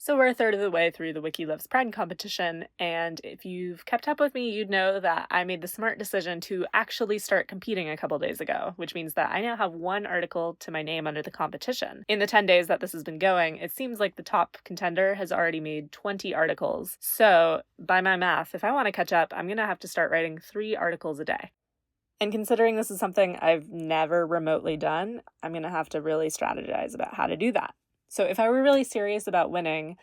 So we're a third of the way through the Wiki Loves Pride competition, and if you've kept up with me, you'd know that I made the smart decision to actually start competing a couple days ago, which means that I now have one article to my name under the competition. In the 10 days that this has been going, it seems like the top contender has already made 20 articles. So, by my math, if I want to catch up, I'm going to have to start writing 3 articles a day. And considering this is something I've never remotely done, I'm going to have to really strategize about how to do that. So if I were really serious about winning,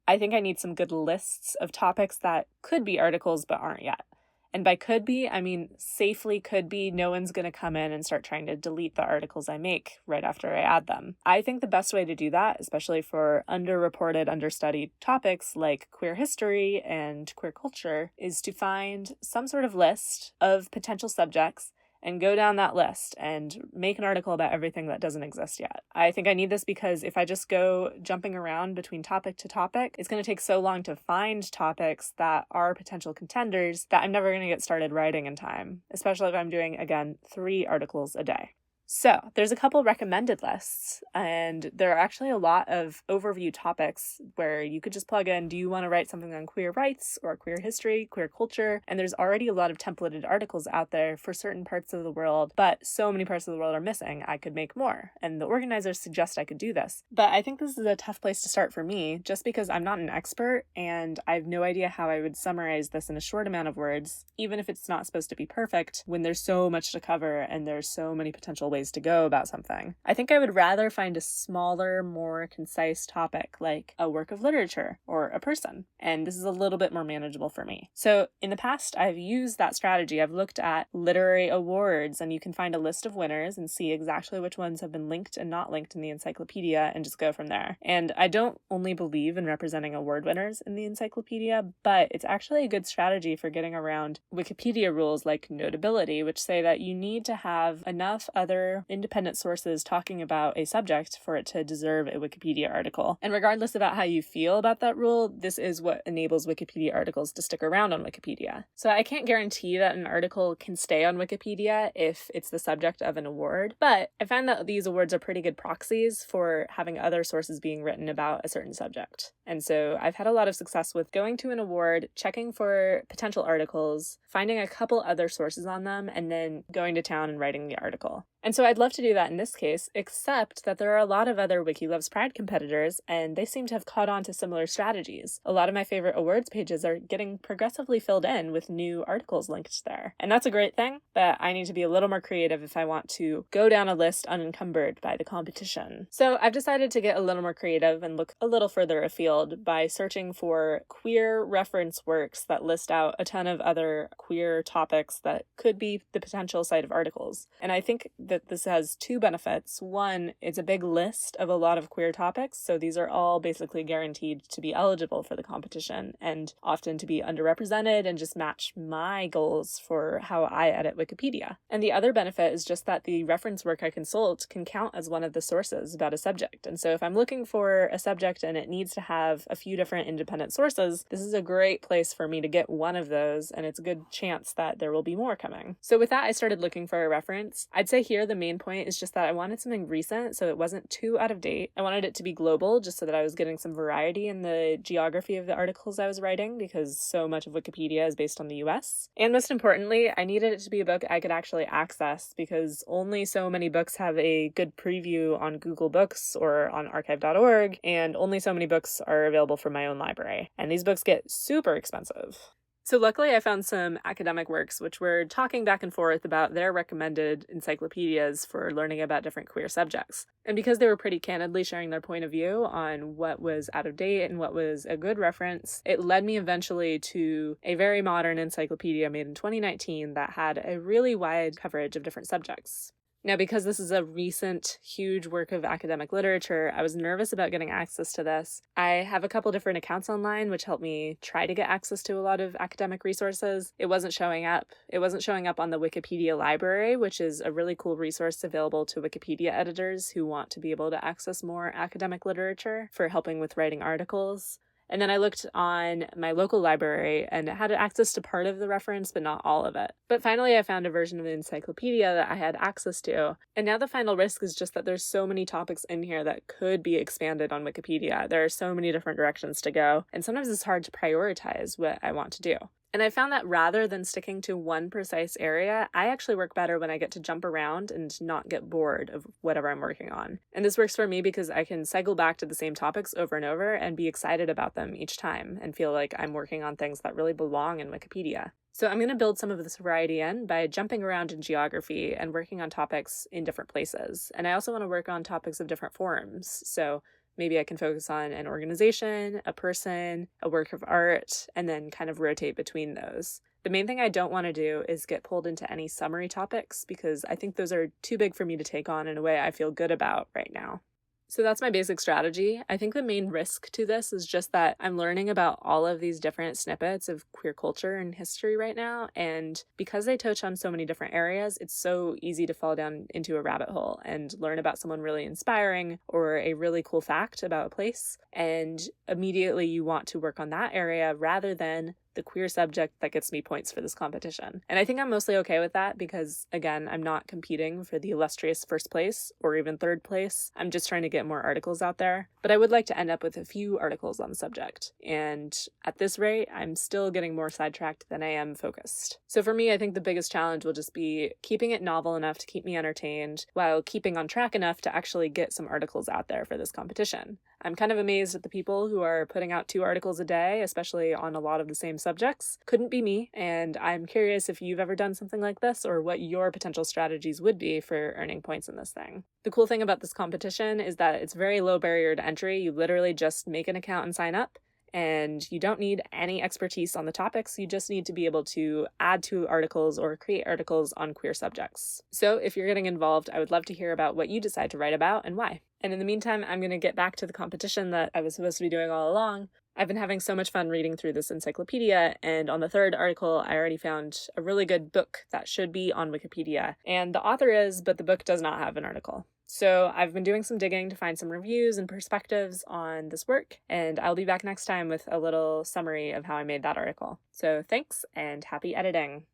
I think I need some good lists of topics that could be articles but aren't yet. And by could be, I mean safely could be. No one's going to come in and start trying to delete the articles I make right after I add them. I think the best way to do that, especially for underreported, understudied topics like queer history and queer culture, is to find some sort of list of potential subjects and go down that list and make an article about everything that doesn't exist yet. I think I need this because if I just go jumping around between topic to topic, it's going to take so long to find topics that are potential contenders that I'm never going to get started writing in time, especially if I'm doing, again, 3 articles a day. So there's a couple recommended lists, and there are actually a lot of overview topics where you could just plug in, do you want to write something on queer rights or queer history, queer culture? And there's already a lot of templated articles out there for certain parts of the world, but so many parts of the world are missing, I could make more. And the organizers suggest I could do this. But I think this is a tough place to start for me, just because I'm not an expert and I have no idea how I would summarize this in a short amount of words, even if it's not supposed to be perfect, when there's so much to cover and there's so many potential ways to go about something. I think I would rather find a smaller, more concise topic like a work of literature or a person, and this is a little bit more manageable for me. So in the past, I've used that strategy. I've looked at literary awards, and you can find a list of winners and see exactly which ones have been linked and not linked in the encyclopedia and just go from there. And I don't only believe in representing award winners in the encyclopedia, but it's actually a good strategy for getting around Wikipedia rules like notability, which say that you need to have enough other independent sources talking about a subject for it to deserve a Wikipedia article. And regardless about how you feel about that rule, this is what enables Wikipedia articles to stick around on Wikipedia. So I can't guarantee that an article can stay on Wikipedia if it's the subject of an award, but I find that these awards are pretty good proxies for having other sources being written about a certain subject. And so I've had a lot of success with going to an award, checking for potential articles, finding a couple other sources on them, and then going to town and writing the article. And so I'd love to do that in this case, except that there are a lot of other Wiki Loves Pride competitors, and they seem to have caught on to similar strategies. A lot of my favorite awards pages are getting progressively filled in with new articles linked there. And that's a great thing, but I need to be a little more creative if I want to go down a list unencumbered by the competition. So I've decided to get a little more creative and look a little further afield by searching for queer reference works that list out a ton of other queer topics that could be the potential site of articles. And I think that this has 2 benefits. One, it's a big list of a lot of queer topics, so these are all basically guaranteed to be eligible for the competition and often to be underrepresented and just match my goals for how I edit Wikipedia. And the other benefit is just that the reference work I consult can count as one of the sources about a subject. And so if I'm looking for a subject and it needs to have a few different independent sources, this is a great place for me to get one of those, and it's a good chance that there will be more coming. So with that, I started looking for a reference. I'd say here the main point is just that I wanted something recent so it wasn't too out of date. I wanted it to be global just so that I was getting some variety in the geography of the articles I was writing, because so much of Wikipedia is based on the US. And most importantly, I needed it to be a book I could actually access, because only so many books have a good preview on Google Books or on archive.org, and only so many books are available from my own library. And these books get super expensive. So luckily I found some academic works which were talking back and forth about their recommended encyclopedias for learning about different queer subjects. And because they were pretty candidly sharing their point of view on what was out of date and what was a good reference, it led me eventually to a very modern encyclopedia made in 2019 that had a really wide coverage of different subjects. Now, because this is a recent, huge work of academic literature, I was nervous about getting access to this. I have a couple different accounts online which helped me try to get access to a lot of academic resources. It wasn't showing up. It wasn't showing up on the Wikipedia library, which is a really cool resource available to Wikipedia editors who want to be able to access more academic literature for helping with writing articles. And then I looked on my local library and it had access to part of the reference, but not all of it. But finally, I found a version of the encyclopedia that I had access to. And now the final risk is just that there's so many topics in here that could be expanded on Wikipedia. There are so many different directions to go, and sometimes it's hard to prioritize what I want to do. And I found that rather than sticking to one precise area, I actually work better when I get to jump around and not get bored of whatever I'm working on. And this works for me because I can cycle back to the same topics over and over and be excited about them each time and feel like I'm working on things that really belong in Wikipedia. So I'm going to build some of this variety in by jumping around in geography and working on topics in different places. And I also want to work on topics of different forms. So maybe I can focus on an organization, a person, a work of art, and then kind of rotate between those. The main thing I don't want to do is get pulled into any summary topics because I think those are too big for me to take on in a way I feel good about right now. So that's my basic strategy. I think the main risk to this is just that I'm learning about all of these different snippets of queer culture and history right now. And because they touch on so many different areas, it's so easy to fall down into a rabbit hole and learn about someone really inspiring or a really cool fact about a place. And immediately you want to work on that area rather than the queer subject that gets me points for this competition. And I think I'm mostly okay with that because, again, I'm not competing for the illustrious first place or even third place. I'm just trying to get more articles out there. But I would like to end up with a few articles on the subject. And at this rate, I'm still getting more sidetracked than I am focused. So for me, I think the biggest challenge will just be keeping it novel enough to keep me entertained while keeping on track enough to actually get some articles out there for this competition. I'm kind of amazed at the people who are putting out 2 articles a day, especially on a lot of the same subjects. Couldn't be me, and I'm curious if you've ever done something like this or what your potential strategies would be for earning points in this thing. The cool thing about this competition is that it's very low barrier to entry. You literally just make an account and sign up. And you don't need any expertise on the topics. You just need to be able to add to articles or create articles on queer subjects. So if you're getting involved, I would love to hear about what you decide to write about and why. And in the meantime, I'm going to get back to the competition that I was supposed to be doing all along. I've been having so much fun reading through this encyclopedia, and on the 3rd article, I already found a really good book that should be on Wikipedia. And the author is, but the book does not have an article. So I've been doing some digging to find some reviews and perspectives on this work, and I'll be back next time with a little summary of how I made that article. So thanks, and happy editing.